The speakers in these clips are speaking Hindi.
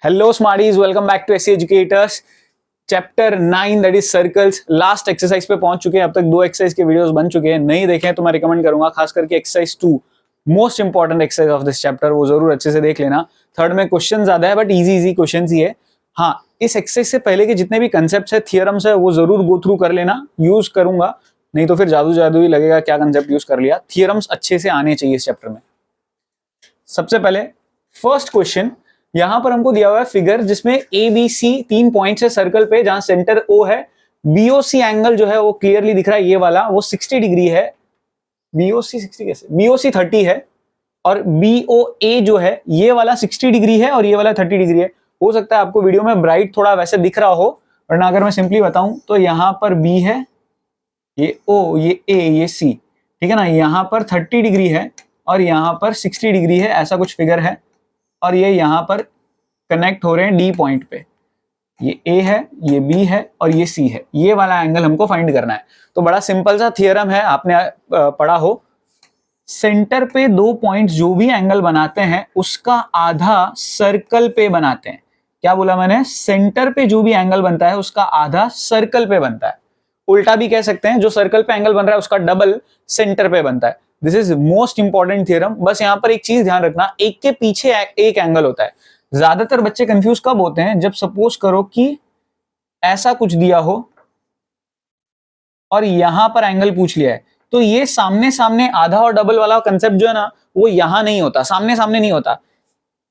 Hello smarties, welcome back to SC educators. Chapter 9 that is circles last exercise पे पहुंच चुके हैं। अब तक 2 एक्सरसाइज के वीडियोस बन चुके हैं, नहीं देखे हैं तो मैं रिकमेंड करूंगा, खास करके exercise 2 most important exercise of this chapter, वो जरूर अच्छे से देख लेना। थर्ड में क्वेश्चन ज्यादा है बट इजी क्वेश्चन ही है। हाँ, इस एक्सरसाइज से पहले के जितने भी कंसेप्ट है, थियरम्स है, वो जरूर गो थ्रू कर लेना। यूज करूंगा, नहीं तो फिर जादू ही लगेगा क्या कंसेप्ट यूज कर लिया। थियरम्स अच्छे से आने चाहिए इस चैप्टर में। सबसे पहले फर्स्ट क्वेश्चन, यहां पर हमको दिया हुआ है फिगर जिसमें ए बी सी 3 पॉइंट्स है सर्कल पे, जहां सेंटर ओ है। बीओसी एंगल जो है वो क्लियरली दिख रहा है, ये वाला वो 60 डिग्री है। बीओसी 60 कैसे, बीओसी 30 है और बीओए जो है ये वाला 60 डिग्री है और ये वाला 30 डिग्री है। हो सकता है आपको वीडियो में ब्राइट थोड़ा वैसे दिख रहा हो, वरना अगर मैं सिंपली बताऊं तो यहां पर बी है, ये ओ, ये ए, ये सी, ठीक है ना। यहां पर 30 डिग्री है और यहां पर 60 डिग्री है, ऐसा कुछ फिगर है। और ये यहां पर कनेक्ट हो रहे हैं डी पॉइंट पे। ये ए है, ये बी है और ये सी है। ये वाला एंगल हमको फाइंड करना है। तो बड़ा सिंपल सा थियरम है, आपने पढ़ा हो। सेंटर पे 2 पॉइंट्स जो भी एंगल बनाते हैं उसका आधा सर्कल पे बनाते हैं। क्या बोला मैंने? सेंटर पे जो भी एंगल बनता है उसका आधा सर्कल पे बनता है। उल्टा भी कह सकते हैं, जो सर्कल पे एंगल बन रहा है उसका डबल सेंटर पे बनता है। This is most important theorem. बस यहां पर एक चीज ध्यान रखना, एक के पीछे एक एंगल होता है। ज्यादातर बच्चे कंफ्यूज कब होते हैं? जब सपोज करो कि ऐसा कुछ दिया हो और यहां पर एंगल पूछ लिया है, तो ये सामने सामने आधा और डबल वाला कंसेप्ट जो है ना, वो यहां नहीं होता, सामने सामने नहीं होता।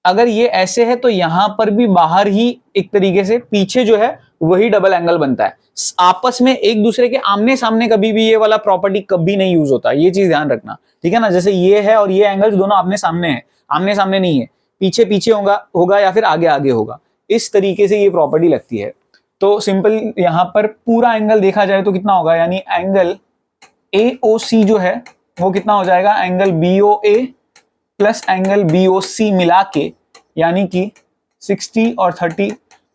अगर ये ऐसे है तो यहां पर भी बाहर ही एक तरीके से पीछे जो है वही डबल एंगल बनता है। आपस में एक दूसरे के आमने सामने कभी भी ये वाला प्रॉपर्टी कभी नहीं यूज होता, ये चीज ध्यान रखना, ठीक है ना। जैसे ये है और ये एंगल दोनों आमने सामने है, आमने सामने नहीं है, पीछे पीछे होगा या फिर आगे आगे होगा। इस तरीके से ये प्रॉपर्टी लगती है। तो सिंपल यहां पर पूरा एंगल देखा जाए तो कितना होगा, यानी एंगल AOC जो है वो कितना हो जाएगा, angle BOA plus angle BOC मिला के, यानी कि 60 और 30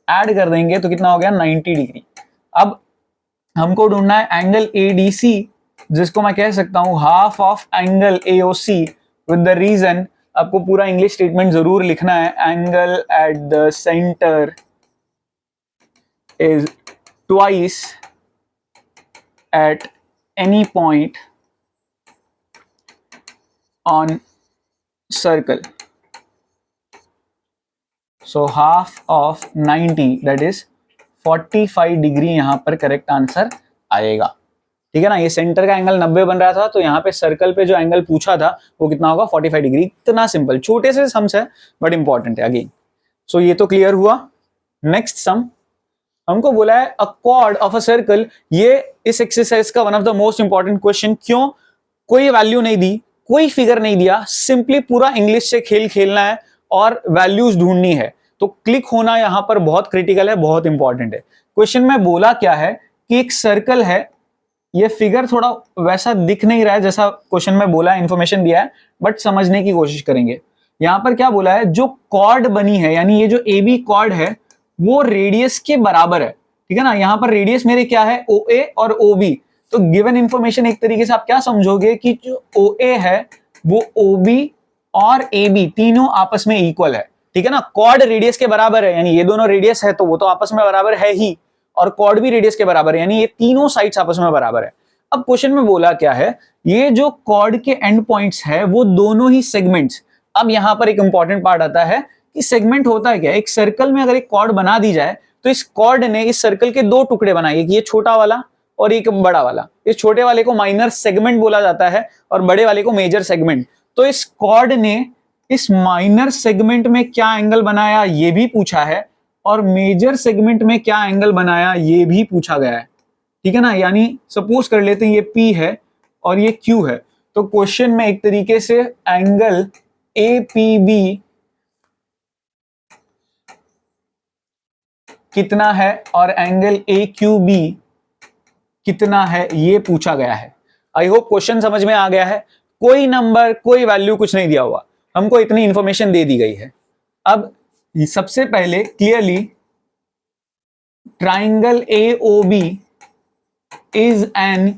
ऐड कर देंगे तो कितना हो गया, 90 डिग्री। अब हमको ढूंढना है एंगल ADC, जिसको मैं कह सकता हूं half of angle AOC, with the reason आपको पूरा इंग्लिश स्टेटमेंट जरूर लिखना है। Angle at the centre is twice at any point on circle, so half of 90 that is 45 degree यहां पर करेक्ट आंसर आएगा, ठीक है ना। ये सेंटर का एंगल 90 बन रहा था, तो यहाँ पे सर्कल पे जो एंगल पूछा था वो कितना होगा, 45 डिग्री। इतना सिंपल, छोटे से सम्स है बट इंपॉर्टेंट है अगेन। सो ये तो क्लियर हुआ। नेक्स्ट सम हमको बोला है अ क्वाड ऑफ अ सर्कल। ये इस एक्सरसाइज का one of the most important question. क्यों? कोई वैल्यू नहीं दी, कोई फिगर नहीं दिया, सिंपली पूरा इंग्लिश से खेल खेलना है और वैल्यूज ढूंढनी है। तो क्लिक होना यहां पर बहुत क्रिटिकल है, बहुत इंपॉर्टेंट है। क्वेश्चन में बोला क्या है कि एक सर्कल है, ये फिगर थोड़ा वैसा दिख नहीं रहा है जैसा क्वेश्चन में बोला है, इंफॉर्मेशन दिया है, बट समझने की कोशिश करेंगे। यहां पर क्या बोला है, जो कॉर्ड बनी है, यानी ये जो AB कॉर्ड है वो रेडियस के बराबर है, ठीक है ना। यहां पर रेडियस मेरे क्या है, OA और OB। तो गिवन इंफॉर्मेशन एक तरीके से आप क्या समझोगे कि जो OA है वो OB और AB तीनों आपस में इक्वल है, ठीक है ना। कॉर्ड रेडियस के बराबर है, यानी ये दोनों रेडियस है तो वो तो आपस में बराबर है ही, और कॉर्ड भी रेडियस के बराबर है, यानी ये तीनों साइड्स आपस में बराबर है। अब क्वेश्चन में बोला क्या है, ये जो कॉर्ड के एंड पॉइंट्स है वो दोनों ही सेगमेंट्स। अब यहां पर एक इंपॉर्टेंट पार्ट आता है कि सेगमेंट होता है क्या। एक सर्कल में अगर एक कॉर्ड बना दी जाए तो इस कॉर्ड ने इस सर्कल के 2 टुकड़े बनाए, ये छोटा वाला और एक बड़ा वाला। इस छोटे वाले को माइनर सेगमेंट बोला जाता है और बड़े वाले को मेजर सेगमेंट। तो इस कॉर्ड ने इस माइनर सेगमेंट में क्या एंगल बनाया ये भी पूछा है, और मेजर सेगमेंट में क्या एंगल बनाया ये भी पूछा गया है, ठीक है ना। यानी सपोज कर लेते हैं ये P है और ये Q है, तो क्वेश्चन में एक तरीके से एंगल APB कितना है और एंगल AQB कितना है ये पूछा गया है। आई होप क्वेश्चन समझ में आ गया है। कोई नंबर, कोई वैल्यू कुछ नहीं दिया हुआ, हमको इतनी इंफॉर्मेशन दे दी गई है। अब सबसे पहले clearly triangle AOB is an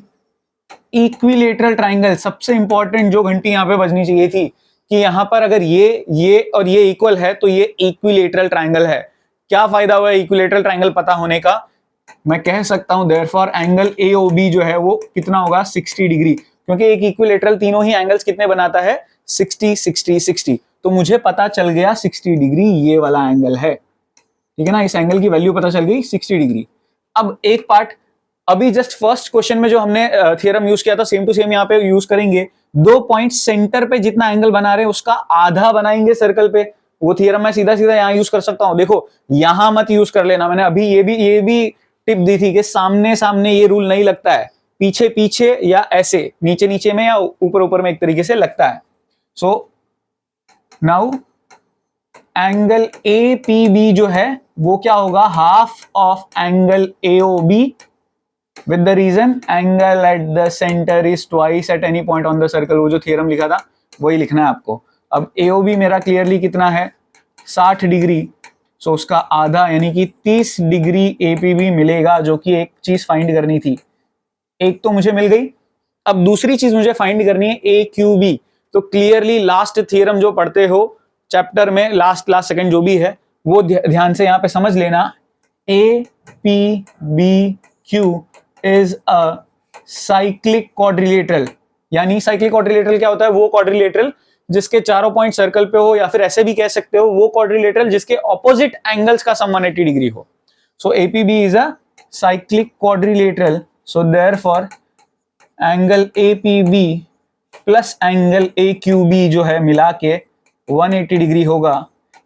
equilateral triangle. सबसे इंपॉर्टेंट जो घंटी यहां पे बजनी चाहिए थी कि यहां पर अगर ये और ये इक्वल है तो ये इक्विलेटरल ट्राइंगल है। क्या फायदा हुआ इक्विलेटरल ट्रायंगल पता होने का? मैं कह सकता हूं देयरफॉर एंगल AOB जो है वो कितना होगा 60 डिग्री, क्योंकि एक इक्विलेटरल तीनों ही एंगल्स कितने बनाता है 60 60 60। तो मुझे पता चल गया 60 डिग्री ये वाला एंगल है, ठीक है ना, इस एंगल की वैल्यू पता चल गई 60 डिग्री। अब एक पार्ट अभी जस्ट फर्स्ट क्वेश्चन में जो हमने थ्योरम यूज किया था सेम टू सेम यहाँ पे यूज करेंगे। 2 पॉइंट सेंटर पे जितना एंगल बना रहे हैं उसका आधा बनाएंगे सर्कल पे। वो थ्योरम मैं सीधा सीधा यहाँ यूज कर सकता हूँ। देखो यहां मत यूज कर लेना, मैंने अभी ये भी टिप दी थी कि सामने सामने ये रूल नहीं लगता है, पीछे पीछे या ऐसे नीचे नीचे में या ऊपर ऊपर में एक तरीके से लगता है। सो नाउ एंगल APB जो है वो क्या होगा half of angle AOB with the reason angle at the centre is twice at any point on the circle. वो जो थ्योरम लिखा था वही लिखना है आपको। अब AOB मेरा क्लियरली कितना है 60 डिग्री, सो उसका आधा यानी कि 30 डिग्री APB मिलेगा, जो कि एक चीज फाइंड करनी थी। एक तो मुझे मिल गई, अब दूसरी चीज मुझे फाइंड करनी है AQB। तो क्लियरली लास्ट थ्योरम जो पढ़ते हो चैप्टर में लास्ट सेकंड जो भी है वो ध्यान से यहां पे समझ लेना। APBQ is a cyclic quadrilateral. यानी साइक्लिक क्वाड्रिलेटरल क्या होता है? वो क्वाड्रिलेटरल जिसके चारों पॉइंट सर्कल पे हो, या फिर ऐसे भी कह सकते हो वो क्वाड्रिलेटरल जिसके ऑपोजिट एंगल्स का सम 180 डिग्री हो। सो APB is a cyclic quadrilateral. So therefore angle APB plus angle AQB जो है मिला के 180 डिग्री होगा।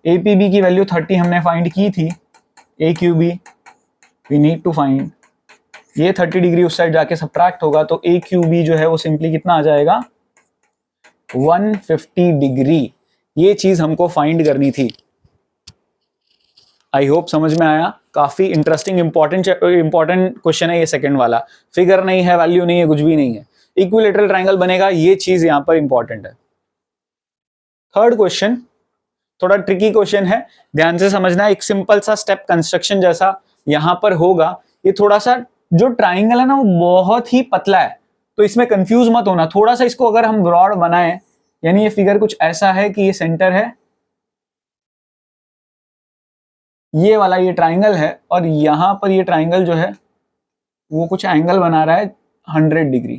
APB की वैल्यू 30 हमने फाइंड की थी, AQB we need to find, ये 30 डिग्री उस साइड जाके सब्ट्रैक्ट होगा, तो AQB जो है वो सिंपली कितना आ जाएगा 150 डिग्री। ये चीज हमको फाइंड करनी थी। आई होप समझ में आया। काफी इंटरेस्टिंग इंपॉर्टेंट क्वेश्चन है ये सेकंड वाला। फिगर नहीं है, वैल्यू नहीं है, कुछ भी नहीं है, इक्विलेटरल ट्रायंगल बनेगा, ये चीज यहां पर इंपॉर्टेंट है। थर्ड क्वेश्चन थोड़ा ट्रिकी क्वेश्चन है, ध्यान से समझना। एक सिंपल सा स्टेप कंस्ट्रक्शन जैसा यहां पर होगा। ये थोड़ा सा जो ट्राइंगल है ना वो बहुत ही पतला है, तो इसमें कंफ्यूज मत होना। थोड़ा सा इसको अगर हम ब्रॉड बनाएं, यानी ये फिगर कुछ ऐसा है कि ये सेंटर है, ये वाला ये ट्राइंगल है, और यहां पर ये ट्राइंगल जो है वो कुछ एंगल बना रहा है 100 डिग्री,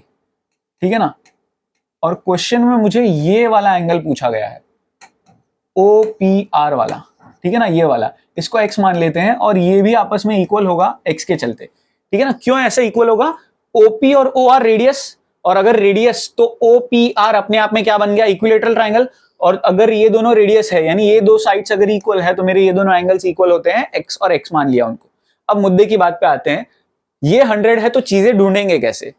ठीक है ना। और क्वेश्चन में मुझे ये वाला एंगल पूछा गया है OPR वाला, ठीक है ना, ये वाला। इसको x मान लेते हैं और ये भी आपस में इक्वल होगा x के चलते, ठीक है ना। क्यों ऐसे इक्वल होगा? OP और OR रेडियस, और अगर रेडियस तो OPR अपने आप में क्या बन गया इक्विलेटरल ट्रायंगल। और अगर ये दोनों रेडियस है यानी ये दो साइड्स अगर इक्वल है तो मेरे ये दोनों एंगल्स इक्वल होते हैं, x और x मान लिया उनको। अब मुद्दे की बात पे आते हैं, ये 100 है तो चीजें ढूंढेंगे कैसे?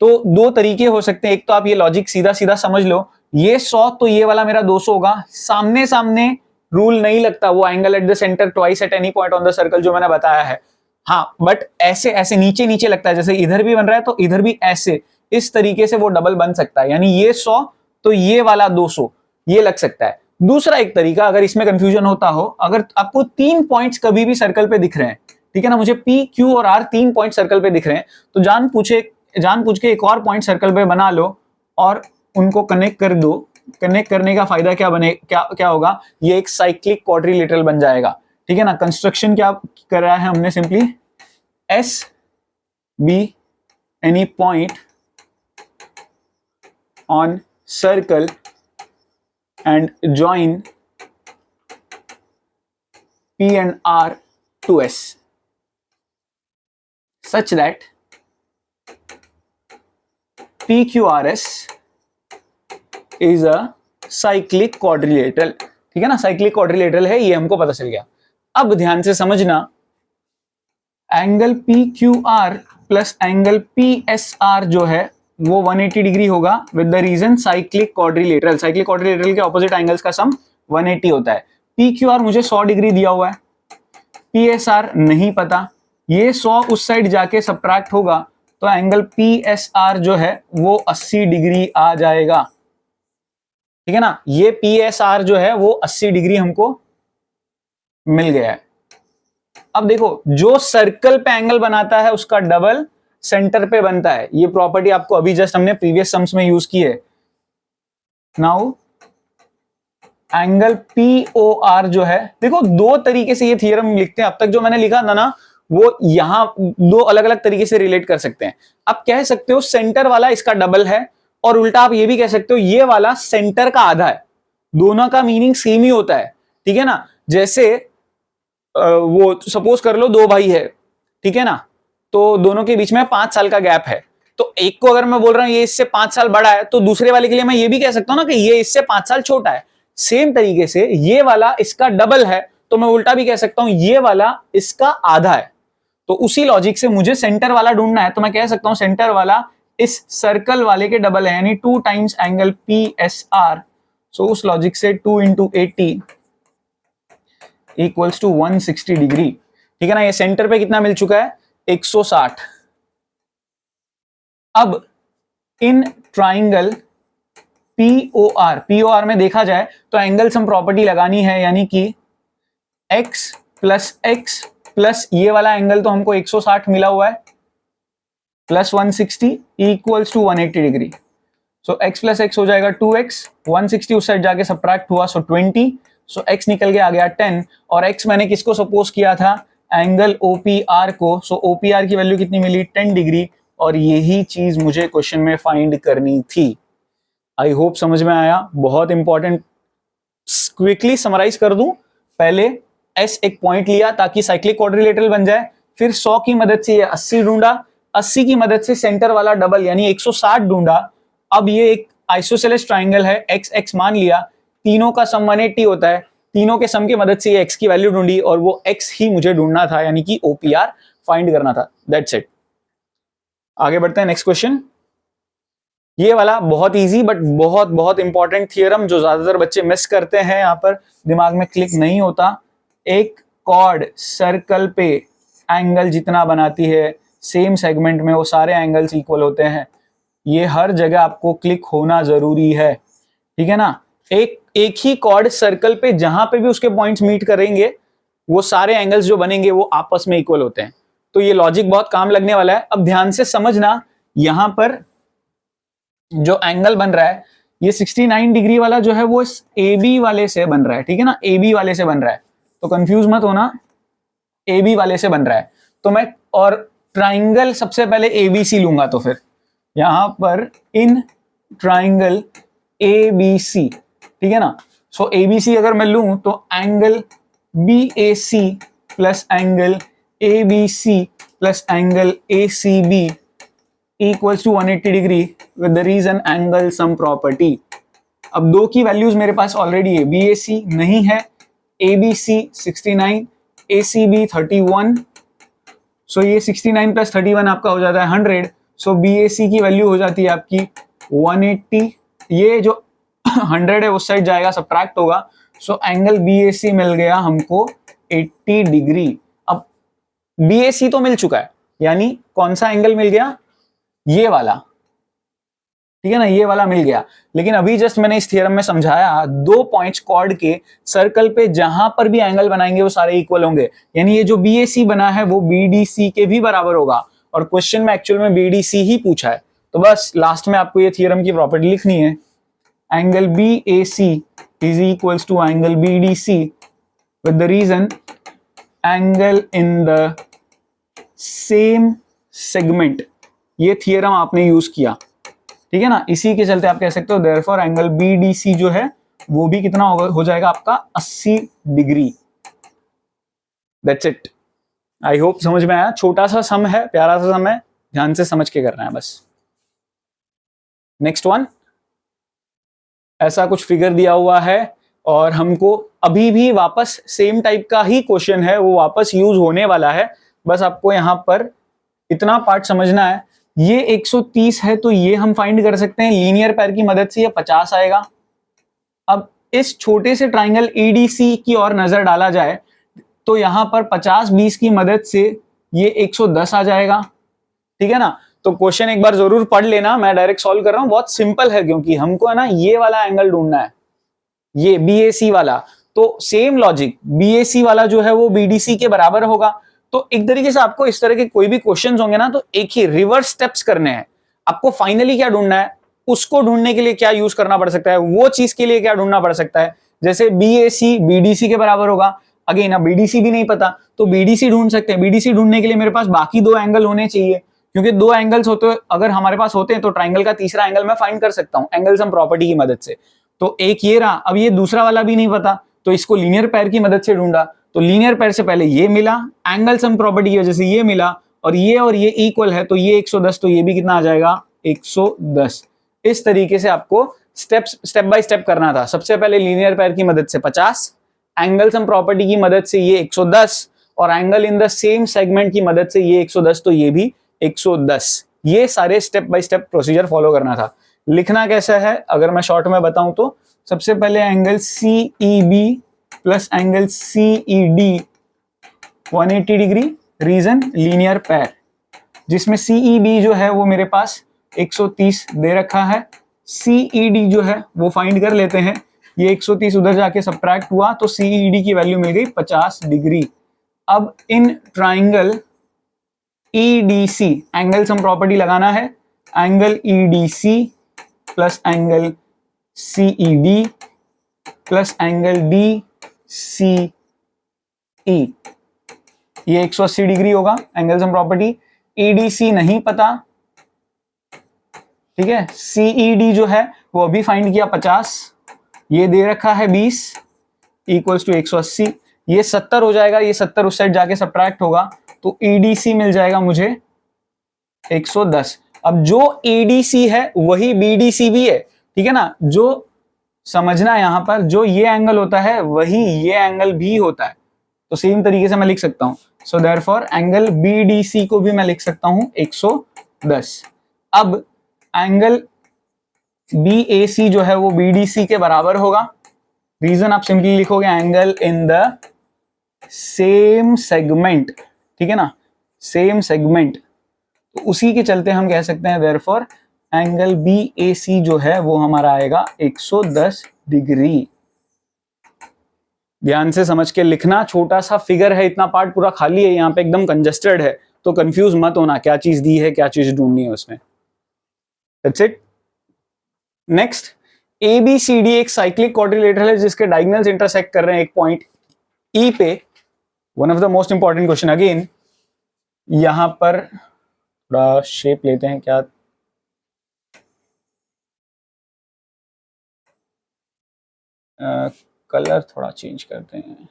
तो दो तरीके हो सकते हैं। एक तो आप ये लॉजिक सीधा सीधा समझ लो, ये 100 तो ये वाला मेरा 200 होगा। सामने सामने रूल नहीं लगता, वो angle at the centre twice at any point on the circle जो मैंने बताया है। हाँ, बट ऐसे ऐसे नीचे नीचे लगता है, जैसे इधर भी बन रहा है तो इधर भी ऐसे, इस तरीके से वो डबल बन सकता है। यानी ये 100 तो ये वाला 200 ये लग सकता है। दूसरा एक तरीका, अगर इसमें कंफ्यूजन होता हो, अगर आपको 3 पॉइंट्स कभी भी सर्कल पे दिख रहे हैं, ठीक है ना, मुझे P, Q और R 3 पॉइंट सर्कल पे दिख रहे हैं, तो जान पूछ के एक और पॉइंट सर्कल पे बना लो और उनको कनेक्ट कर दो। कनेक्ट करने का फायदा क्या होगा? ये एक साइक्लिक क्वाड्रिलेटरल बन जाएगा, ठीक है ना। कंस्ट्रक्शन क्या कर रहा है हमने? Simply SB any point on circle and join P and R to S such that PQRS is a cyclic quadrilateral, ठीक है ना। साइक्लिक क्वाड्रिलेटरल है, ये हमको पता चल गया। अब ध्यान से समझना, angle PQR plus angle PSR जो है वो 180 डिग्री होगा with the reason cyclic quadrilateral. Cyclic quadrilateral के ऑपोजिट एंगल्स का सम 180 होता है। PQR मुझे 100 डिग्री दिया हुआ है, PSR नहीं पता, ये 100 उस साइड जाके सब्ट्रैक्ट होगा तो एंगल PSR जो है वो 80 डिग्री आ जाएगा, ठीक है ना। ये PSR जो है वो 80 डिग्री हमको मिल गया है। अब देखो, जो सर्कल पे एंगल बनाता है उसका डबल सेंटर पे बनता है। ये प्रॉपर्टी आपको अभी जस्ट हमने प्रीवियस सम्स में यूज की है। नाउ एंगल POR जो है, देखो दो तरीके से ये थियरम लिखते हैं। अब तक जो मैंने लिखा था ना वो यहां दो अलग अलग तरीके से रिलेट कर सकते हैं। आप कह सकते हो सेंटर वाला इसका डबल है, और उल्टा आप ये भी कह सकते हो ये वाला सेंटर का आधा है। दोनों का मीनिंग सेम ही होता है, ठीक है ना। जैसे वो सपोज कर लो दो भाई है, ठीक है ना, तो दोनों के बीच में 5 साल का गैप है। तो एक को अगर मैं बोल रहा हूं ये इससे 5 साल बड़ा है, तो दूसरे वाले के लिए मैं ये भी कह सकता हूं ना कि ये इससे 5 साल छोटा है। सेम तरीके से ये वाला इसका डबल है, तो मैं उल्टा भी कह सकता हूं ये वाला इसका आधा है। तो उसी लॉजिक से मुझे सेंटर वाला ढूंढना है, तो मैं कह सकता हूं सेंटर वाला इस सर्कल वाले के डबल है, यानी 2 टाइम्स एंगल PSR। सो उस लॉजिक से 2 इंटू 80 इक्वल्स टू 160 डिग्री, ठीक है ना। ये सेंटर पे कितना मिल चुका है, 160। अब इन ट्राइंगल POR में देखा जाए तो एंगल सम प्रॉपर्टी लगानी है, यानी कि x प्लस एक्स प्लस ये वाला एंगल तो हमको 160 मिला हुआ है plus 160 equals to 180 degree. So x plus x हो जाएगा 2x, 160 उस साइड जाके सब्ट्रैक्ट हुआ, सो 20, सो x निकल के आ गया 10। और x मैंने किसको सपोज किया था, एंगल OPR को। सो OPR की वैल्यू कितनी मिली, 10 डिग्री। और यही चीज मुझे क्वेश्चन में फाइंड करनी थी। आई होप समझ में आया, बहुत इंपॉर्टेंट। क्विकली समराइज कर दूं, पहले S एक पॉइंट लिया ताकि साइक्लिक क्वाड्रिलेटरल बन जाए, फिर 100 की मदद से ये 80 ढूंढा, 80 की मदद से सेंटर वाला डबल यानी 160 ढूंढा। अब ये एक आइसोसेलेस ट्राइंगल है, x x मान लिया, तीनों का सम 180 होता है, तीनों के सम की मदद से ये x की वैल्यू ढूंढी, और वो x ही मुझे ढूंढना था, यानी कि OPR फाइंड करना था। That's it. आगे बढ़ते हैं, नेक्स्ट क्वेश्चन। ये वाला बहुत इजी बट बहुत बहुत इंपॉर्टेंट थियरम जो ज्यादातर बच्चे मिस करते हैं, यहां पर दिमाग में क्लिक नहीं होता। एक कॉर्ड सर्कल पे एंगल जितना बनाती है, सेम सेगमेंट में वो सारे एंगल्स इक्वल होते हैं। ये हर जगह आपको क्लिक होना जरूरी है, ठीक है ना। एक ही कॉर्ड सर्कल पे जहां पे भी उसके पॉइंट्स मीट करेंगे, वो सारे एंगल्स जो बनेंगे वो आपस में इक्वल होते हैं। तो ये लॉजिक बहुत काम लगने वाला है। अब ध्यान से समझना, यहां पर जो एंगल बन रहा है ये 69 डिग्री वाला जो है वो इस AB वाले से बन रहा है, ठीक है ना, AB वाले से बन रहा है, तो कंफ्यूज मत होना, AB वाले से बन रहा है। तो मैं और ट्राइंगल सबसे पहले ABC लूंगा, तो फिर यहां पर इन ट्राइंगल ABC, ठीक है ना। सो ABC अगर मैं लूं तो angle BAC plus angle ABC plus angle ACB equals to 180 degree with the reason angle sum property. अब दो की वैल्यूज मेरे पास ऑलरेडी है, BAC नहीं है, ABC 69, ACB 31। सो ये 69 प्लस 31 आपका हो जाता है 100। सो BAC की वैल्यू हो जाती है आपकी 180। ये जो 100 है उस साइड जाएगा, सब्ट्रैक्ट होगा। सो एंगल BAC मिल गया हमको 80 डिग्री। अब BAC तो मिल चुका है, यानी कौन सा एंगल मिल गया, ये वाला, ठीक है ना, ये वाला मिल गया। लेकिन अभी जस्ट मैंने इस थियरम में समझाया, दो पॉइंट्स कॉर्ड के सर्कल पे जहां पर भी एंगल बनाएंगे वो सारे इक्वल होंगे, यानी ये जो BAC बना है वो BDC के भी बराबर होगा। और क्वेश्चन में एक्चुअल में BDC ही पूछा है, तो बस लास्ट में आपको ये थियरम की प्रॉपर्टी लिखनी है, angle BAC is equals to angle BDC with the reason angle in the same segment. ये थियरम आपने यूज किया, ठीक है ना, इसी के चलते आप कह सकते हो देयरफॉर एंगल BDC जो है वो भी कितना हो जाएगा आपका 80 degree. That's it. I hope समझ में आया। छोटा सा सम है, प्यारा सा सम है, ध्यान से समझ के करना है बस। नेक्स्ट वन, ऐसा कुछ फिगर दिया हुआ है और हमको अभी भी वापस सेम टाइप का ही क्वेश्चन है, वो वापस यूज होने वाला है। बस आपको यहां पर इतना पार्ट समझना है, ये 130 है तो ये हम फाइंड कर सकते हैं लीनियर पैर की मदद से, ये 50 आएगा। अब इस छोटे से ट्राइंगल EDC की ओर नजर डाला जाए तो यहां पर 50-20 की मदद से ये 110 आ जाएगा, ठीक है ना। तो क्वेश्चन एक बार जरूर पढ़ लेना, मैं डायरेक्ट सॉल्व कर रहा हूं, बहुत सिंपल है, क्योंकि हमको है ना ये वाला एंगल ढूंढना है, ये BAC वाला। तो सेम लॉजिक, BAC वाला जो है वो BDC के बराबर होगा। तो एक तरीके से आपको इस तरह के कोई भी क्वेश्चंस होंगे ना, तो एक ही रिवर्स स्टेप्स करने हैं। आपको फाइनली क्या ढूंढना है, उसको ढूंढने के लिए क्या यूज करना पड़ सकता है, वो चीज के लिए क्या ढूंढना पड़ सकता है, जैसे BAC BDC के बराबर होगा। अगेन अब BDC भी नहीं पता तो BDC ढूंढ सकते हैं। BDC ढूंढने के लिए मेरे पास बाकी दो एंगल होने चाहिए, क्योंकि दो एंगल्स होते अगर हमारे पास होते हैं तो ट्राइंगल का तीसरा एंगल मैं फाइंड कर सकता हूं एंगल सम प्रॉपर्टी की मदद से। तो एक ये रहा, अब ये दूसरा वाला भी नहीं पता तो इसको लीनियर पेयर की मदद से ढूंढा। तो लीनियर पेयर से पहले ये मिला, एंगल सम प्रॉपर्टी की वजह से ये मिला, और ये इक्वल है तो ये 110, तो ये भी कितना आ जाएगा 110। इस तरीके से आपको स्टेप बाय स्टेप करना था। सबसे पहले लीनियर पेयर की मदद से 50, एंगल सम प्रॉपर्टी की मदद से ये 110, और angle in the same segment की मदद से ये 110, तो ये भी 110। ये सारे step by step procedure follow करना था। लिखना कैसा है अगर मैं शॉर्ट में बताऊं तो सबसे पहले angle CEB plus angle CED 180 degree, reason linear pair, जिसमें CEB जो है वो मेरे पास 130 दे रखा है, CED जो है वो फाइंड कर लेते हैं। ये 130 उधर जाके सब्ट्रैक्ट हुआ तो CED की वैल्यू मिल गई 50 डिग्री। अब in triangle EDC angle sum property लगाना है, angle EDC plus angle CED plus angle DCE, ये 180 डिग्री होगा एंगल सम प्रॉपर्टी। EDC नहीं पता, ठीक है। CED जो है वो अभी फाइंड किया 50, ये दे रखा है 20 इक्वल्स टू 180, ये 70 हो जाएगा, ये 70 उस साइड जाके सब्ट्रैक्ट होगा तो EDC मिल जाएगा मुझे 110। अब जो EDC है वही BDC भी है, ठीक है ना। जो समझना यहां पर जो ये एंगल होता है वही ये एंगल भी होता है, तो सेम तरीके से मैं लिख सकता हूं। सो देयरफॉर एंगल BDC को भी मैं लिख सकता हूं 110। अब एंगल BAC जो है वो BDC के बराबर होगा, रीजन आप सिंपली लिखोगे angle in the same segment, ठीक है ना, सेम सेगमेंट। तो उसी के चलते हम कह सकते हैं देयरफॉर एंगल BAC जो है वो हमारा आएगा 110 डिग्री। ध्यान से समझ के लिखना, छोटा सा फिगर है, इतना पार्ट पूरा खाली है, यहाँ पे एकदम कंजेस्टेड है, तो कंफ्यूज मत होना क्या चीज दी है क्या चीज ढूंढनी है उसमें। That's it. नेक्स्ट, ABCD एक साइक्लिक क्वाड्रिलेटरल है जिसके डायगोनल्स इंटरसेक्ट कर रहे हैं एक पॉइंट E पे। One of the most important question again, यहां पर थोड़ा शेप लेते हैं क्या, कलर थोड़ा चेंज करते हैं,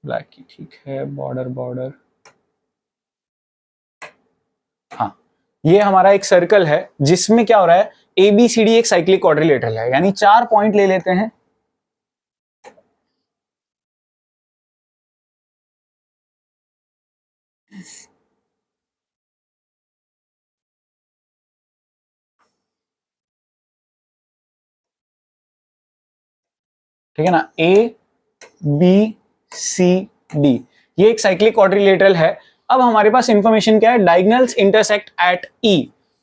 ब्लैक की ठीक है, बॉर्डर हाँ। ये हमारा एक सर्कल है जिसमें क्या हो रहा है, ABCD एक साइक्लिक क्वाड्रिलेटरल है, यानी 4 पॉइंट ले लेते हैं। ठीक है ना, ABCD ये एक साइक्लिक क्वाड्रिलेटरल है। अब हमारे पास इंफॉर्मेशन क्या है, डायगोनल्स इंटरसेक्ट एट E,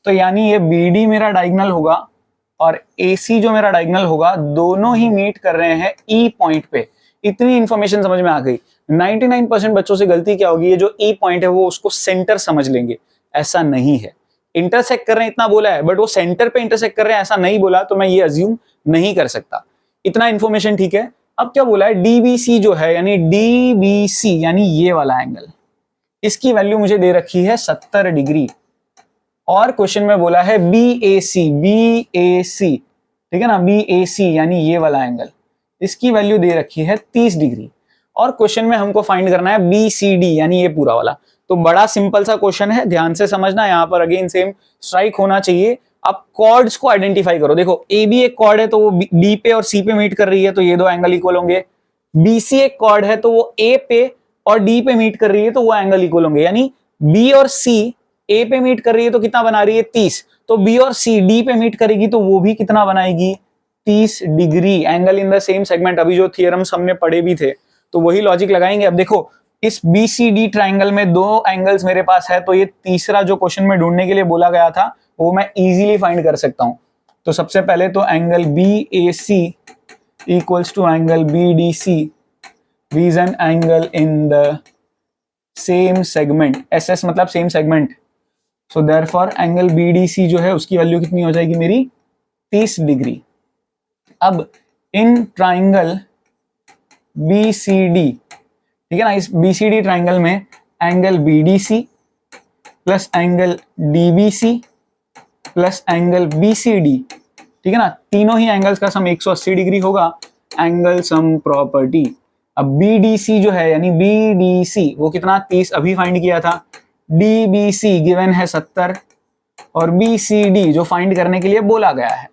तो यानी ये BD मेरा डायगोनल होगा और AC जो मेरा डायगोनल होगा, दोनों ही मीट कर रहे हैं E पॉइंट पे। इतनी इंफॉर्मेशन समझ में आ गई। 99% बच्चों से गलती क्या होगी, ये जो E पॉइंट है वो उसको सेंटर समझ लेंगे, ऐसा नहीं है। इंटरसेक्ट कर रहे हैं इतना बोला है, बट वो सेंटर पे इंटरसेक्ट कर रहे हैं ऐसा नहीं बोला, तो मैं ये अज्यूम नहीं कर सकता। इतना इंफॉर्मेशन ठीक है। अब क्या बोला है, DBC जो है यानी DBC यानी ये वाला एंगल, इसकी वैल्यू मुझे दे रखी है 70 डिग्री। और क्वेश्चन में बोला है BAC, ठीक है ना, BAC यानी ये वाला एंगल, इसकी वैल्यू दे रखी है 30 डिग्री। और क्वेश्चन में हमको फाइंड करना है BCD यानी ये पूरा वाला। तो बड़ा सिंपल सा क्वेश्चन है, ध्यान से समझना। यहाँ पर अगेन सेम स्ट्राइक होना चाहिए। अब कॉर्ड्स को आइडेंटिफाई करो। देखो AB एक कॉर्ड है तो वो D पे और C पे मीट कर रही है, तो ये दो एंगल इक्वल होंगे। BC एक कॉर्ड है तो वो A पे और D पे मीट कर रही है, तो वो एंगल इक्वल होंगे। यानी B और C A पे मीट कर रही है तो कितना बना रही है 30, तो B और C D पे मीट करेगी तो वो भी कितना बनाएगी 30 degree. Angle in the same segment, अभी जो थियरम्स हमने पढ़े भी थे तो वही लॉजिक लगाएंगे। अब देखो इस BCD ट्राइंगल में दो एंगल्स मेरे पास है, तो ये तीसरा जो क्वेश्चन में ढूंढने के लिए बोला गया था वो मैं इजीली फाइंड कर सकता हूं। तो सबसे पहले तो angle BAC equals to angle BDC, reason angle in the same segment, SS मतलब same segment. So therefore angle BDC जो है उसकी वैल्यू कितनी हो जाएगी मेरी 30 डिग्री। अब इन ट्राइंगल BCD, ठीक है ना, इस BCD ट्राइंगल में angle BDC plus angle DBC plus angle BCD, ठीक है ना, तीनों ही एंगल्स का सम 180 डिग्री होगा, एंगल सम प्रॉपर्टी। अब BDC जो है यानी BDC वो कितना 30 अभी फाइंड किया था, DBC गिवन है 70 और BCD जो फाइंड करने के लिए बोला गया है,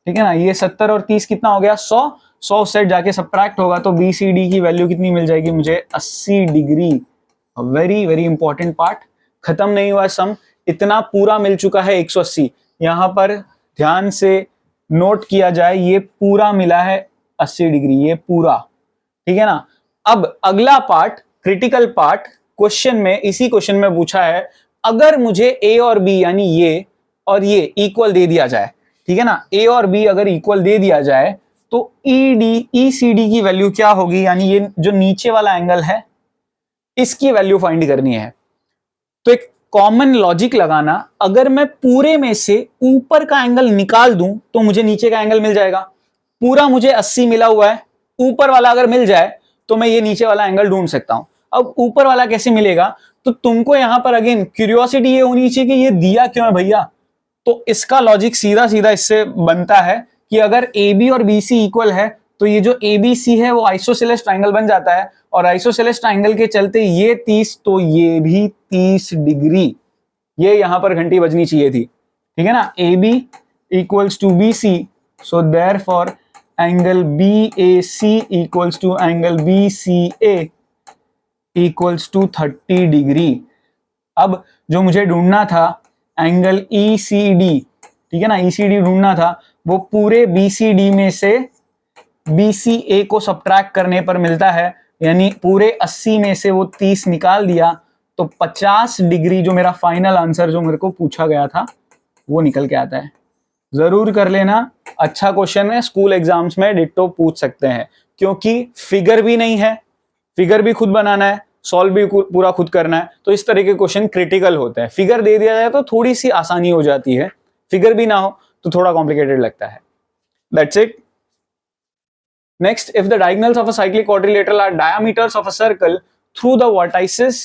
ठीक है ना, ये 70 और 30 कितना हो गया 100 सेट जाके सबट्रैक्ट होगा तो BCD की वैल्यू कितनी मिल जाएगी मुझे 80 degree. Very very important part, खत्म नहीं हुआ सम, इतना पूरा मिल चुका है 180। यहां पर ध्यान से नोट किया जाए ये पूरा मिला है 80 डिग्री, ये पूरा, ठीक है ना। अब अगला पार्ट क्रिटिकल पार्ट, क्वेश्चन में इसी क्वेश्चन में पूछा है अगर मुझे A और B यानी ये और ये इक्वल दे दिया जाए, ठीक है ना, A और B अगर इक्वल दे दिया जाए तो ECD की वैल्यू क्या होगी, यानी ये जो नीचे वाला एंगल है इसकी वैल्यू फाइंड करनी है। तो एक कॉमन लॉजिक लगाना, अगर मैं पूरे में से ऊपर का एंगल निकाल दूं तो मुझे नीचे का एंगल मिल जाएगा। पूरा मुझे 80 मिला हुआ है, ऊपर वाला अगर मिल जाए तो मैं ये नीचे वाला एंगल ढूंढ सकता हूं। अब ऊपर वाला कैसे मिलेगा, तो तुमको यहां पर अगेन क्यूरियोसिटी ये होनी चाहिए कि ये दिया क्यों है भैया। तो इसका लॉजिक सीधा सीधा इससे बनता है कि अगर AB और BC इक्वल है तो ये जो ABC है वो आइसोसेलेस ट्राइंगल बन जाता है, और आइसोसेलेस ट्राइंगल के चलते ये 30 तो ये भी 30 डिग्री, ये यहां पर घंटी बजनी चाहिए थी, ठीक है ना। AB equals to BC, so therefore angle BAC equals to angle BCA equals to 30 degree. अब जो मुझे ढूंढना था एंगल ECD, ठीक है ना, ECD ढूंढना था, वो पूरे BCD में से BCA को सब्ट्रैक्ट करने पर मिलता है, यानी पूरे 80 में से वो 30 निकाल दिया तो 50 डिग्री जो मेरा फाइनल आंसर जो मेरे को पूछा गया था वो निकल के आता है। जरूर कर लेना, अच्छा क्वेश्चन है, स्कूल एग्जाम्स में डिट्टो पूछ सकते हैं, क्योंकि फिगर भी नहीं है, फिगर भी खुद बनाना है, सॉल्व भी पूरा खुद करना है, तो इस तरह के क्वेश्चन क्रिटिकल होते हैं। फिगर दे दिया जाए तो थोड़ी सी आसानी हो जाती है, फिगर भी ना हो तो थोड़ा कॉम्प्लिकेटेड लगता है। That's it. Next, if the diagonals of a cyclic quadrilateral are diameters of a circle through the vertices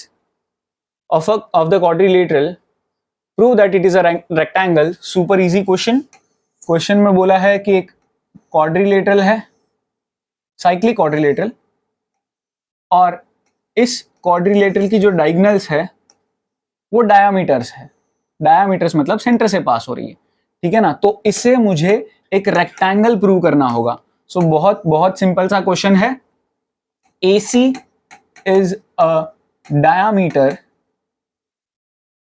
of the quadrilateral, prove that it is a rectangle. Super easy question. Question में बोला है कि एक quadrilateral है, cyclic quadrilateral, और इस quadrilateral की जो diagonals है वो diameters है। diameters मतलब सेंटर से पास हो रही है, ठीक है ना। तो इससे मुझे एक rectangle प्रूव करना होगा। सो बहुत बहुत सिंपल सा क्वेश्चन है, AC इज अ डायामीटर,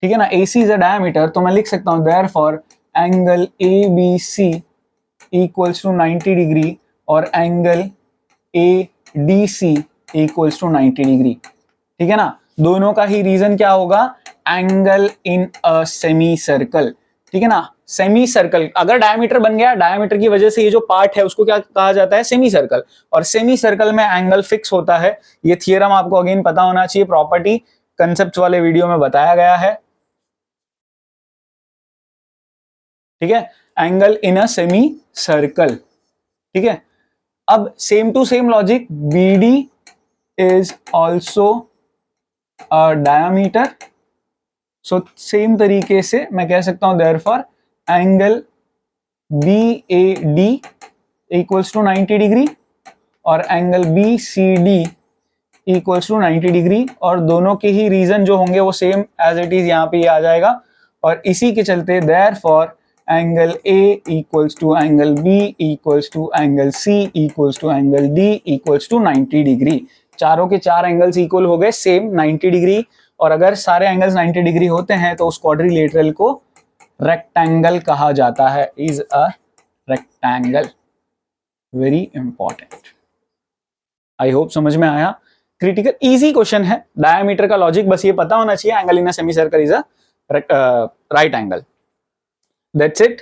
ठीक है ना, AC इज अ डायामीटर, तो मैं लिख सकता हूं therefore angle ABC equals to 90 degree और angle ADC equals to 90 degree, ठीक है ना। दोनों का ही रीजन क्या होगा, angle in a semi circle, ठीक है ना। सेमी सर्कल अगर डायमीटर बन गया, डायमीटर की वजह से ये जो पार्ट है उसको क्या कहा जाता है, सेमी सर्कल, और सेमी सर्कल में एंगल फिक्स होता है। ये थियरम आपको अगेन पता होना चाहिए, प्रॉपर्टी कंसेप्ट वाले वीडियो में बताया गया है, ठीक है, angle in a semi circle, ठीक है। अब same to same logic, BD is also a diameter, so same तरीके से मैं कह सकता हूं therefore angle BAD equals to 90 degree और angle BCD equals to 90 degree, और दोनों के ही रीजन जो होंगे वो सेम एज इट इज यहाँ पे आ जाएगा। और इसी के चलते therefore angle A equals to angle B equals to angle C equals to angle D equals to 90 degree. चारों के चार एंगल्स इक्वल हो गए सेम 90 डिग्री, और अगर सारे एंगल्स 90 डिग्री होते हैं तो उस क्वाड्रिलेटरल को रेक्टेंगल कहा जाता है, is a rectangle. Very important, I hope समझ में आया। क्रिटिकल इजी क्वेश्चन है, डायमीटर का लॉजिक बस ये पता होना चाहिए, angle in a semi circle is a right angle. That's it.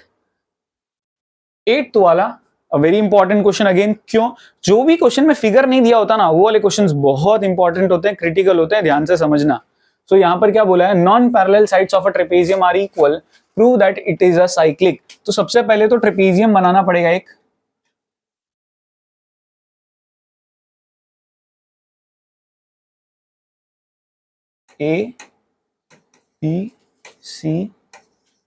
8th वाला वेरी इंपॉर्टेंट क्वेश्चन अगेन, क्यों, जो भी क्वेश्चन में फिगर नहीं दिया होता ना वो वाले क्वेश्चंस बहुत इंपॉर्टेंट होते हैं, क्रिटिकल होते हैं, ध्यान से समझना। सो यहां पर क्या बोला है, non parallel sides of a trapezium are equal, prove that it is a cyclic. तो सबसे पहले तो ट्रेपेजियम बनाना पड़ेगा एक, ए बी सी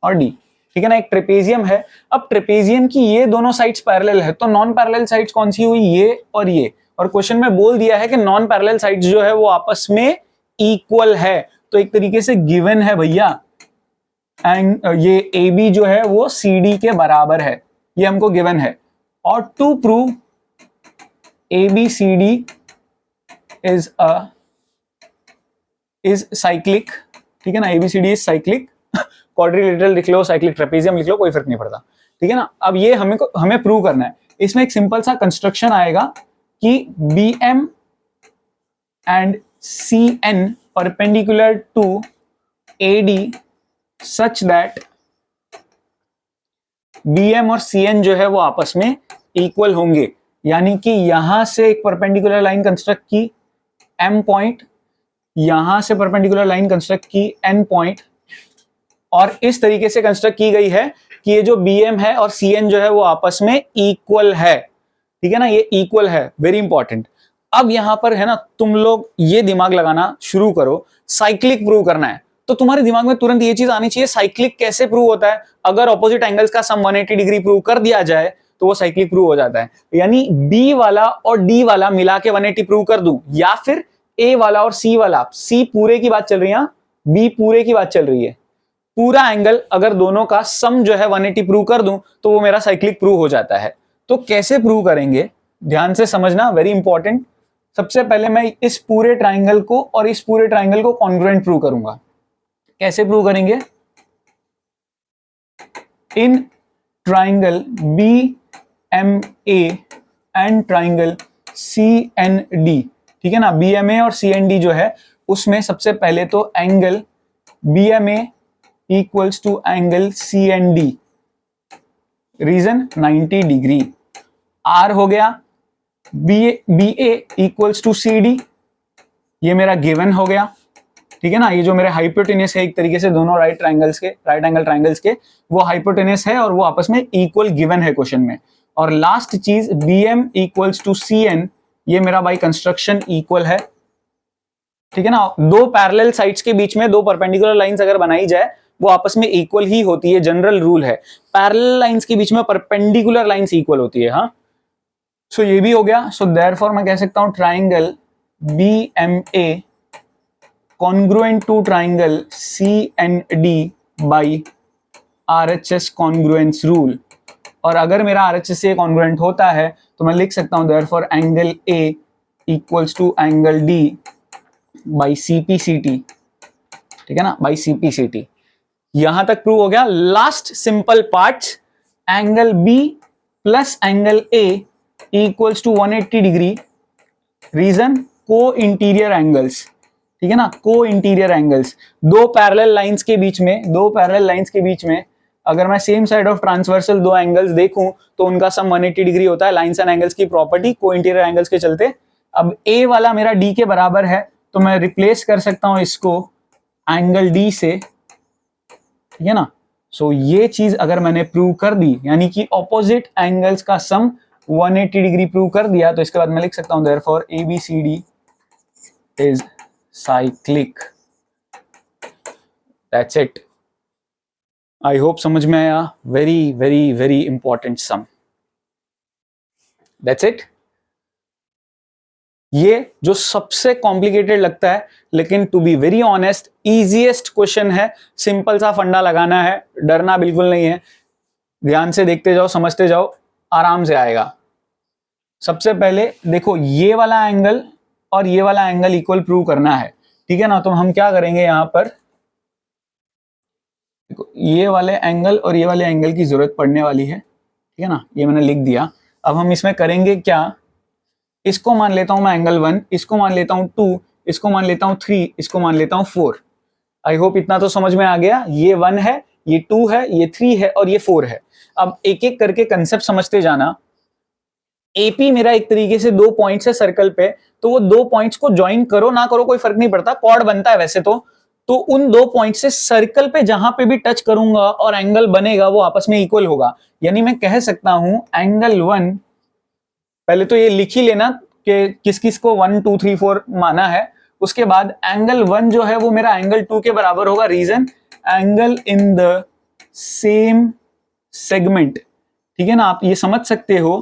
और डी, ठीक है ना। एक ट्रेपेजियम है। अब ट्रेपेजियम की ये दोनों साइड्स पैरेलल है, तो नॉन पैरेलल साइड्स कौन सी हुई, ये और ये। और क्वेश्चन में बोल दिया है कि नॉन पैरेलल साइड्स जो है वो आपस में इक्वल है, तो एक तरीके से गिवन है भैया। एंड ये ए बी जो है वो सी डी के बराबर है, ये हमको गिवन है। और to prove A B C D is cyclic, ठीक है ना, एबीसीडी इज साइक्लिक, क्वाड्रिलेटरल लिख लो, साइक्लिक ट्रेपेजियम लिख लो, कोई फर्क नहीं पड़ता, ठीक है ना। अब ये हमें प्रूव करना है। इसमें एक सिंपल सा कंस्ट्रक्शन आएगा कि B M and C N perpendicular to A D such that B M और सी एन जो है वो आपस में इक्वल होंगे। यानी कि यहां से एक परपेंडिकुलर लाइन कंस्ट्रक्ट की एम पॉइंट, यहां से परपेंडिकुलर लाइन कंस्ट्रक्ट की एन पॉइंट, और इस तरीके से कंस्ट्रक्ट की गई है कि ये जो बी एम है और सी एन जो है वो आपस में इक्वल है, ठीक है ना, ये इक्वल है, वेरी इंपॉर्टेंट। अब यहां पर है ना, तुम लोग ये दिमाग लगाना शुरू करो, साइक्लिक प्रूव करना है तो तुम्हारे दिमाग में तुरंत ये चीज आनी चाहिए, साइक्लिक कैसे प्रूव होता है। अगर ऑपोजिट एंगल्स का सम 180 डिग्री प्रूव कर दिया जाए तो वो साइक्लिक प्रूव हो जाता है। यानी बी वाला और डी वाला मिला के 180 प्रूव कर दूं, या फिर ए वाला और सी वाला, सी पूरे की बात चल रही है, बी पूरे की बात चल रही है, पूरा एंगल अगर दोनों का सम जो है 180 प्रूव कर दूं तो वो मेरा साइक्लिक प्रूव हो जाता है। तो कैसे प्रूव करेंगे, ध्यान से समझना, वेरी इंपॉर्टेंट। सबसे पहले मैं इस पूरे ट्राइंगल को और इस पूरे ट्राइंगल को कॉन्ग्रुएंट प्रूव करूंगा। कैसे प्रूव करेंगे, in triangle B M A and triangle C N D, ठीक है ना, बी एम ए और सी एन डी जो है उसमें सबसे पहले तो angle B M A equals to angle C N D, reason 90 degree. R हो गया B A equals to C D, ये मेरा गिवन हो गया, ठीक है ना। ये जो मेरे हाइपोटेन्यूस है एक तरीके से दोनों राइट एंगल ट्राइंगल्स के वो हाइपोटेन्यूस है और वो आपस में इक्वल गिवन है क्वेश्चन में। और लास्ट चीज B M equals to C N, ये मेरा बाय कंस्ट्रक्शन इक्वल है, ठीक है ना। दो पैरेलल साइड्स के बीच में दो परपेंडिकुलर लाइंस अगर बनाई जाए वो आपस में इक्वल ही होती है, जनरल रूल है। पैरेलल लाइंस के बीच में परपेंडिकुलर लाइंस इक्वल होती है, हाँ। सो ये भी हो गया। सो देयरफॉर मैं कह सकता हूं triangle B M A congruent to triangle C N D by RHS congruence rule. और अगर मेरा RHS से कॉन्ग्रुएंट होता है तो मैं लिख सकता हूं therefore angle A equals to angle D by CPCT, ठीक है ना, बाई CPCT। यहां तक प्रूव हो गया। Last simple part, angle B plus angle A equals to 180 degree, reason co-interior angles, ठीक है ना, को इंटीरियर एंगल्स। दो पैरेलल लाइंस के बीच में अगर मैं सेम साइड ऑफ ट्रांसवर्सल दो एंगल्स देखूं तो उनका सम 180 डिग्री होता है, लाइंस एंड एंगल्स की प्रॉपर्टी को इंटीरियर एंगल्स के चलते। अब ए वाला मेरा डी के बराबर है तो मैं रिप्लेस कर सकता हूं इसको एंगल डी से, ठीक है ना। सो ये चीज अगर मैंने प्रूव कर दी, यानी कि ऑपोजिट एंगल्स का सम 180 डिग्री प्रूव कर दिया, तो इसके बाद मैं लिख सकता हूं therefore ABCD is cyclic. That's it. I hope समझ में आया। Very very very important sum. That's it. ये जो सबसे कॉम्प्लिकेटेड लगता है लेकिन to be very honest easiest question है। सिंपल सा फंडा लगाना है, डरना बिल्कुल नहीं है। ध्यान से देखते जाओ, समझते जाओ, आराम से आएगा। सबसे पहले देखो ये वाला एंगल और ये वाला एंगल इक्वल प्रूव करना है, ठीक है ना। तो हम क्या करेंगे, यहां पर देखो ये वाले एंगल और ये वाले एंगल की जरूरत पड़ने वाली है, ठीक है ना, ये मैंने लिख दिया। अब हम इसमें करेंगे क्या, इसको मान लेता हूं मैं एंगल 1, इसको मान लेता हूं 2, इसको मान लेता हूं 3, इसको मान लेता हूं 4। आई होप इतना तो समझ में आ गया। ये 1 है, ये 2 है, ये 3 है और ये 4 है। अब एक एक करके कंसेप्ट समझते जाना। एपी मेरा एक तरीके से दो पॉइंट्स है सर्कल पे, तो वो दो पॉइंट्स को ज्वाइन करो ना करो कोई फर्क नहीं पड़ता, कॉर्ड बनता है वैसे तो उन दो पॉइंट से सर्कल पे जहां पे भी टच करूंगा और एंगल बनेगा वो आपस में इक्वल होगा। यानी मैं कह सकता हूं एंगल 1, पहले तो ये लिख ही लेना कि किस किस को 1 2 3 4 माना है। उसके बाद एंगल 1 जो है वो मेरा एंगल 2 के बराबर होगा। Reason, angle in the same segment. ठीक है ना, आप ये समझ सकते हो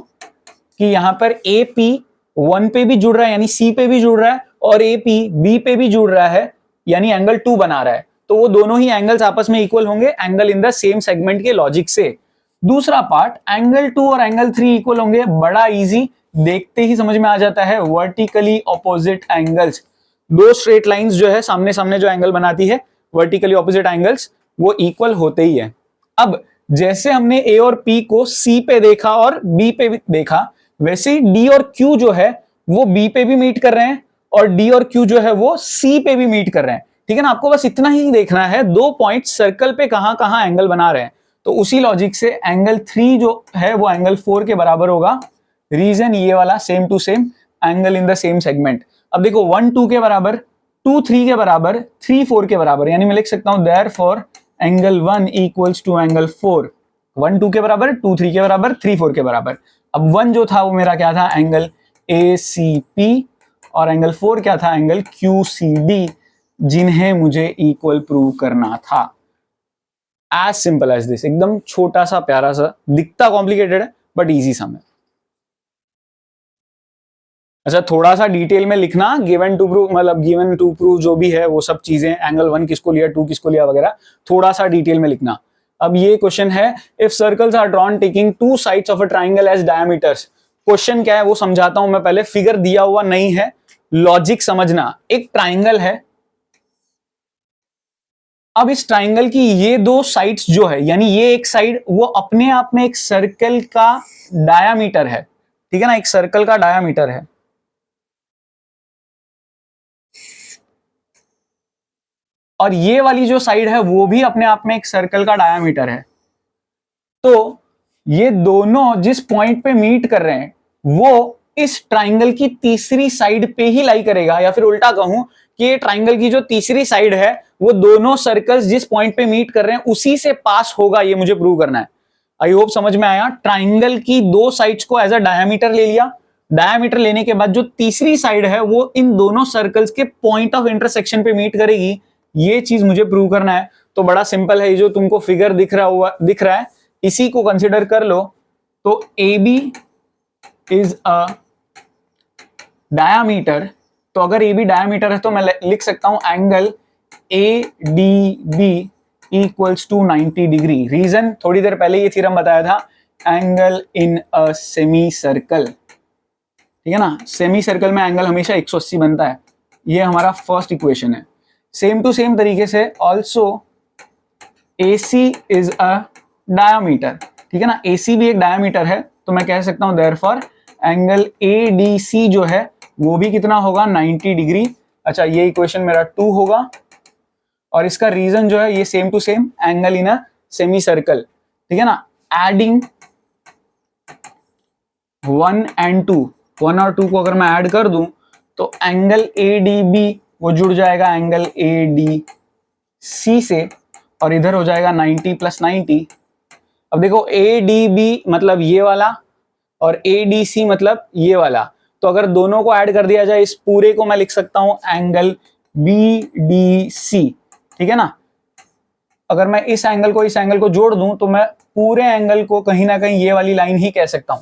कि यहां पर ए पी 1 पे भी जुड़ रहा है यानी सी पे भी जुड़ रहा है, और ए पी बी पे भी जुड़ रहा है यानी एंगल 2 बना रहा है। तो वो दोनों ही एंगल्स आपस में इक्वल होंगे angle in the same segment के लॉजिक से। दूसरा पार्ट, एंगल 2 और एंगल 3 इक्वल होंगे, बड़ा इजी, देखते ही समझ में आ जाता है। वर्टिकली ऑपोजिट एंगल्स, दो स्ट्रेट लाइंस जो है सामने सामने जो एंगल बनाती है, वर्टिकली ऑपोजिट एंगल्स, वो इक्वल होते ही है। अब जैसे हमने ए और पी को सी पे देखा और बी पे भी देखा, वैसे ही डी और क्यू जो है वो बी पे भी मीट कर रहे हैं और डी और क्यू जो है वो सी पे भी मीट कर रहे हैं। ठीक है ना, आपको बस इतना ही देखना है, दो पॉइंट सर्कल पे कहां कहां एंगल बना रहे हैं। तो उसी लॉजिक से एंगल 3 जो है वो एंगल 4 के बराबर होगा। रीजन ये वाला, same to same angle in the same segment. अब देखो 1 2 के बराबर, 2 3 के बराबर, 3 4 के बराबर, यानी मैं लिख सकता हूं therefore angle 1 equals to angle 4। 1 2 के बराबर, 2 3 के बराबर, 3 4 के बराबर। अब 1 जो था वो मेरा क्या था, एंगल ए सी पी, और एंगल 4 क्या था, एंगल क्यू सी डी, जिन्हें मुझे इक्वल प्रूव करना था। एज सिंपल एज दिस, एकदम छोटा सा प्यारा सा, दिखता कॉम्प्लिकेटेड है बट इजी सम है। अच्छा, थोड़ा सा डिटेल में लिखना, गिवन टू प्रूव, मतलब गिवन टू प्रूव जो भी है वो सब चीजें, एंगल 1 किसको लिया, 2 किसको लिया वगैरह, थोड़ा सा डिटेल में लिखना। अब ये क्वेश्चन है, if circles are drawn taking two sides of a triangle as diameters. Question क्या है वो समझाता हूं मैं पहले, फिगर दिया हुआ नहीं है, लॉजिक समझना। एक ट्राइंगल है, अब इस ट्राइंगल की ये दो साइड्स जो है, यानी ये एक साइड वो अपने आप में एक सर्कल का डायामीटर है। ठीक है ना, एक सर्कल का डायामीटर है। और ये वाली जो साइड है वो भी अपने आप में एक सर्कल का डायामीटर है। तो ये दोनों जिस पॉइंट पे मीट कर रहे हैं वो इस ट्राइंगल की तीसरी साइड पे ही लाई करेगा, या फिर उल्टा कहूं कि ये ट्राइंगल की जो तीसरी साइड है वो दोनों सर्कल्स जिस पॉइंट पे मीट कर रहे हैं उसी से पास होगा, ये मुझे प्रूव करना है। आई होप समझ में आया। ट्राइंगल की दो साइड्स को एज अ डायमीटर ले लिया, डायमीटर लेने के बाद जो तीसरी साइड है वो इन दोनों सर्कल्स के पॉइंट ऑफ इंटरसेक्शन पे मीट करेगी, ये चीज मुझे प्रूव करना है। तो बड़ा सिंपल है, ये जो तुमको फिगर दिख रहा है इसी को कंसिडर कर लो। तो A B is a diameter, तो अगर ए बी डायामीटर है तो मैं लिख सकता हूं angle A D B equals to 90 degree. Reason, थोड़ी देर पहले ये थ्योरम बताया था, angle in a semi circle. ठीक है ना, सेमी सर्कल में एंगल हमेशा 180 बनता है। ये हमारा फर्स्ट इक्वेशन है। सेम टू सेम तरीके से also AC is a diameter. ठीक है ना, AC भी एक डायामीटर है, तो मैं कह सकता हूं देयरफॉर एंगल ADC जो है वो भी कितना होगा, 90 डिग्री। अच्छा, ये इक्वेशन मेरा 2 होगा, और इसका रीजन जो है ये same to same angle in a semi circle. ठीक है ना, एडिंग 1 and 2, 1 और 2 को अगर मैं ऐड कर दूं तो एंगल ADB वो जुड़ जाएगा एंगल ADC से, और इधर हो जाएगा 90 + 90। अब देखो ADB मतलब ये वाला और ADC मतलब ये वाला, तो अगर दोनों को ऐड कर दिया जाए इस पूरे को मैं लिख सकता हूं एंगल BDC। ठीक है ना, अगर मैं इस एंगल को जोड़ दूं तो मैं पूरे एंगल को कहीं ना कहीं ये वाली लाइन ही कह सकता हूं।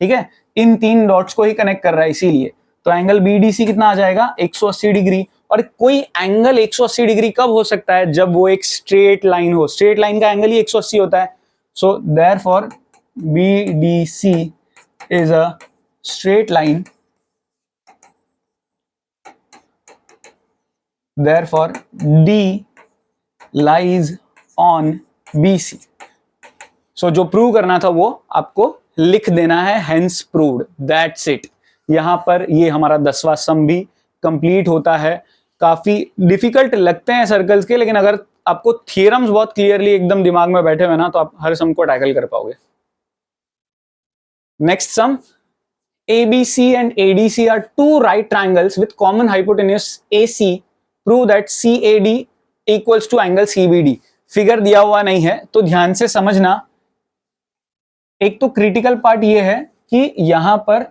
ठीक है, इन तीन डॉट्स को ही कनेक्ट कर रहा है इसीलिए। तो एंगल BDC कितना आ जाएगा, 180 डिग्री। और कोई एंगल 180 डिग्री कब हो सकता है, जब वो एक स्ट्रेट लाइन हो। स्ट्रेट लाइन का एंगल ही 180 होता है। So therefore BDC is a straight line, therefore D lies on BC। सो जो प्रूव करना था वो आपको लिख देना है, हेंस प्रूव्ड, दैट्स इट। यहां पर ये हमारा 10वां सम भी कंप्लीट होता है। काफी डिफिकल्ट लगते हैं सर्कल्स के, लेकिन अगर आपको थियरम्स बहुत क्लियरली एकदम दिमाग में बैठे हुए ना तो आप हर सम को टैकल कर पाओगे। Next sum, ABC and ADC are two right triangles with common hypotenuse AC. Prove that CAD equals to angle CBD। Figure दिया हुआ नहीं है तो ध्यान से समझना। एक तो क्रिटिकल पार्ट ये है कि यहां पर,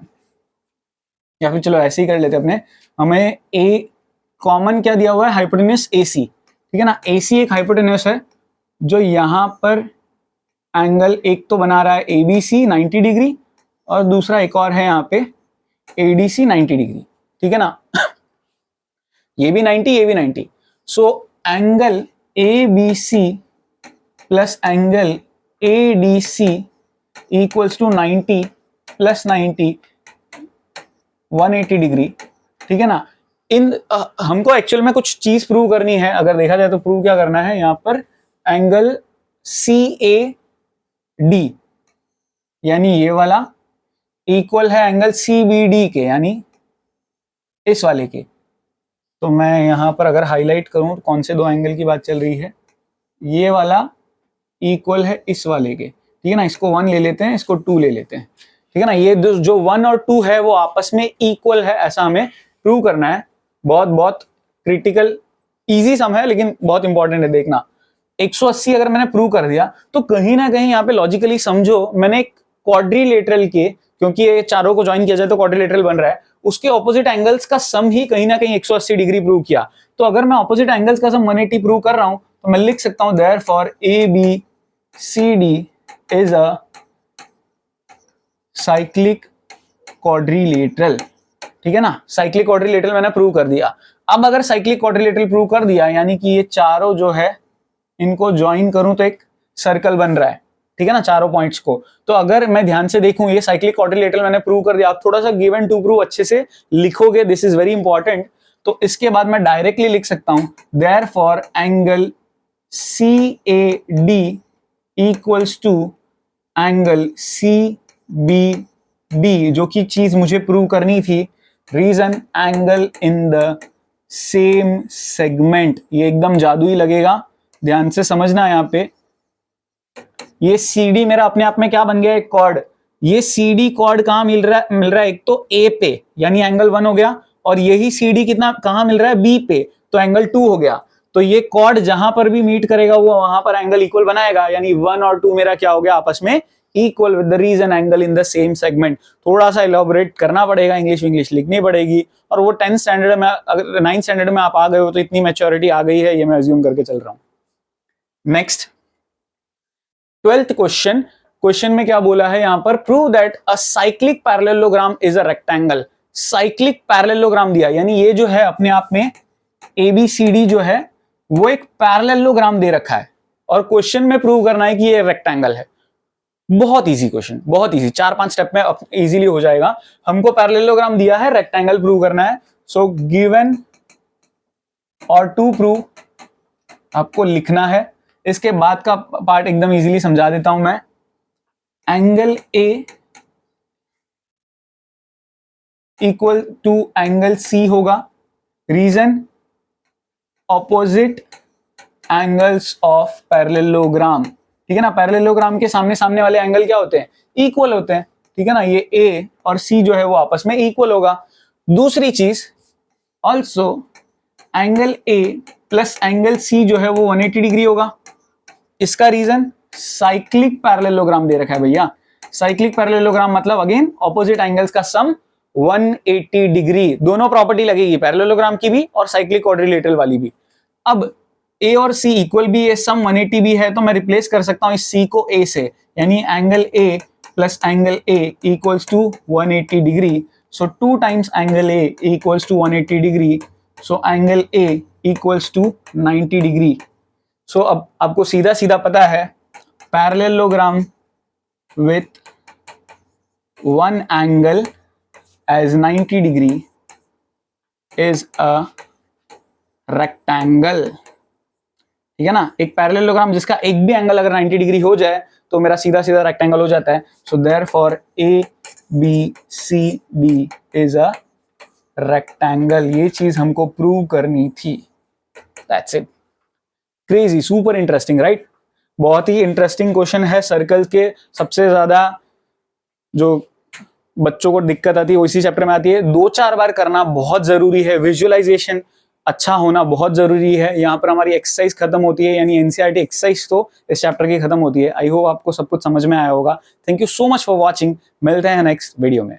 या फिर चलो ऐसे ही कर लेते अपने, हमें कॉमन क्या दिया हुआ है, हाइपोटेन्यूस AC, ठीक है ना। AC एक हाइपोटेन्यूस है जो यहाँ पर एंगल एक तो बना रहा है ABC 90 डिग्री और दूसरा एक और है यहाँ पे ADC 90 डिग्री, ठीक है ना। ये भी 90, ये भी 90। So angle ABC plus angle ADC equals to 90 plus 90 180 degree, ठीक है ना। हमको एक्चुअल में कुछ चीज प्रूव करनी है, अगर देखा जाए तो प्रूव क्या करना है, यहाँ पर एंगल CAD यानी ये वाला इक्वल है एंगल CBD के, यानी इस वाले के। तो मैं यहां पर अगर हाईलाइट करूं तो कौन से दो एंगल की बात चल रही है, ये वाला इक्वल है इस वाले के, ठीक है ना। इसको 1 ले लेते हैं, इसको 2 ले लेते हैं, ठीक है ना। ये जो 1 और 2 है वो आपस में इक्वल है, ऐसा हमें प्रूव करना है। बहुत बहुत क्रिटिकल इजी सम है, लेकिन बहुत इंपॉर्टेंट है। देखना 180 अगर मैंने प्रूव कर दिया तो कहीं ना कहीं यहाँ पे लॉजिकली समझो मैंने एक क्वाड्रिलेटरल के, क्योंकि ये चारों को ज्वाइन किया जाए तो क्वाड्रिलेटरल बन रहा है, उसके ऑपोजिट एंगल्स का सम ही कहीं ना कहीं 180 डिग्री प्रूव किया। तो अगर मैं ऑपोजिट एंगल्स का सम 180 प्रूव कर रहा हूं तो मैं लिख सकता हूं therefore ABCD is a cyclic quadrilateral, ठीक है ना। साइक्लिक क्वाड्रिलेटरल मैंने प्रूव कर दिया। अब अगर साइक्लिक क्वाड्रिलेटरल प्रूव कर दिया यानी कि ये चारों जो है इनको ज्वाइन करूं तो एक सर्कल बन रहा है, ठीक है ना, चारों पॉइंट्स को। तो अगर मैं ध्यान से देखूं ये साइक्लिक क्वाड्रिलेटरल मैंने प्रूव कर दिया। आप थोड़ा सा गिवन टू प्रूव अच्छे से लिखोगे, दिस इज वेरी इंपॉर्टेंट। तो इसके बाद मैं डायरेक्टली लिख सकता हूं therefore angle CAD equals to angle CBD, जो की चीज मुझे प्रूव करनी थी। Reason angle in the same segment, ये एकदम जादुई लगेगा, ध्यान से समझना। यहाँ पे ये CD मेरा अपने आप में क्या बन गया, एक कॉर्ड। ये CD कॉर्ड कहां मिल रहा है, एक तो A पे यानी एंगल 1 हो गया, और यही CD कितना कहां मिल रहा है, B पे, तो एंगल 2 हो गया। तो ये कॉर्ड जहां पर भी मीट करेगा वो वहां पर एंगल इक्वल बनाएगा, यानी 1 और 2 मेरा क्या हो गया, आपस में equal with the reason angle in the same segment. थोड़ा सा इलॉबरेट करना पड़ेगा, इंग्लिश लिखनी पड़ेगी, और वो 10th स्टैंडर्ड में, अगर 9th स्टैंडर्ड में आप आ गए हो तो इतनी मैच्योरिटी आ गई है, ये मैं अज्यूम करके चल रहा हूं। नेक्स्ट 12th क्वेश्चन में क्या बोला है यहां पर, prove that a cyclic parallelogram is a rectangle. Cyclic parallelogram दिया, यानी ये जो है अपने आप में ABCD जो है वो एक पैरेललोग्राम दे रखा है, और क्वेश्चन में प्रूव करना है कि ये रेक्टेंगल है। बहुत इजी क्वेश्चन, बहुत इजी, 4-5 स्टेप में इजीली हो जाएगा। हमको पैरेललोग्राम दिया है, रेक्टेंगल प्रूव करना है। सो गिवन और टू प्रूव आपको लिखना है। इसके बाद का पार्ट एकदम इजीली समझा देता हूं मैं। Angle A equal to angle C होगा। Reason opposite angles of parallelogram, ठीक है ना। पैरेललोग्राम के सामने सामने वाले एंगल क्या होते हैं, इक्वल होते हैं, ठीक है ना। ये A और C जो है वो आपस में इक्वल होगा। दूसरी चीज also angle A plus angle C जो है वो 180 डिग्री होगा। इसका रीजन साइक्लिक पैरेललोग्राम दे रखा है भैया। साइक्लिक पैरेललोग्राम मतलब अगेन ऑपोजिट एंगल्स का सम 180 डिग्री। दोनों प्रॉपर्टी लगेगी, पैरेललोग्राम की भी और साइक्लिक क्वाड्रिलेटरल वाली भी। अब A और C इक्वल भी है, सम 180 भी है, तो मैं रिप्लेस कर सकता हूं इस C को A से, यानी angle A plus angle A equals to 180 degree. So 2 times angle A equals to 180 degree, so angle A equals to 90 degree. So अब आपको सीधा सीधा पता है parallelogram with one angle as 90 degree is a rectangle, ठीक है ना। एक पैरेललोग्राम जिसका एक भी एंगल अगर 90 डिग्री हो जाए तो मेरा सीधा सीधा रेक्टेंगल हो जाता है। So therefore ABCD is a rectangle. ये चीज हमको प्रूव करनी थी, that's it. Crazy, super interesting, right. बहुत ही इंटरेस्टिंग क्वेश्चन है। सर्कल के सबसे ज्यादा जो बच्चों को दिक्कत आती है वो इसी चैप्टर में आती है। 2-4 बार करना बहुत जरूरी है। विजुअलाइजेशन अच्छा होना बहुत जरूरी है। यहाँ पर हमारी एक्सरसाइज खत्म होती है, यानी एनसीईआरटी एक्सरसाइज तो इस चैप्टर की खत्म होती है। आई होप आपको सब कुछ समझ में आया होगा। Thank you so much for watching. मिलते हैं नेक्स्ट वीडियो में।